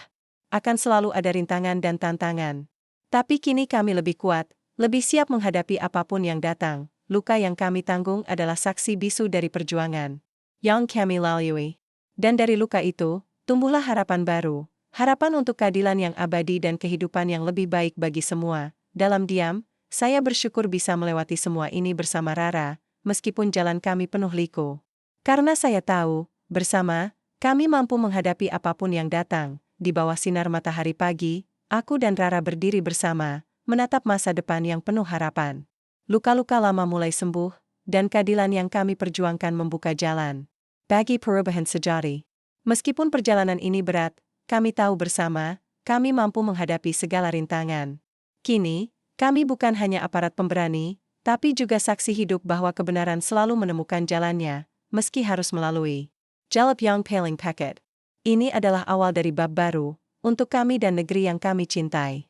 Akan selalu ada rintangan dan tantangan. Tapi kini kami lebih kuat, lebih siap menghadapi apapun yang datang. Luka yang kami tanggung adalah saksi bisu dari perjuangan yang kami lalui. Dan dari luka itu, tumbuhlah harapan baru. Harapan untuk keadilan yang abadi dan kehidupan yang lebih baik bagi semua. Dalam diam, saya bersyukur bisa melewati semua ini bersama Rara, meskipun jalan kami penuh liku. Karena saya tahu, bersama, kami mampu menghadapi apapun yang datang. Di bawah sinar matahari pagi, aku dan Rara berdiri bersama, menatap masa depan yang penuh harapan. Luka-luka lama mulai sembuh, dan keadilan yang kami perjuangkan membuka jalan bagi perubahan sejati. Meskipun perjalanan ini berat, kami tahu bersama, kami mampu menghadapi segala rintangan. Kini, kami bukan hanya aparat pemberani, tapi juga saksi hidup bahwa kebenaran selalu menemukan jalannya, meski harus melalui jalur yang paling pahit. Ini adalah awal dari bab baru, untuk kami dan negeri yang kami cintai.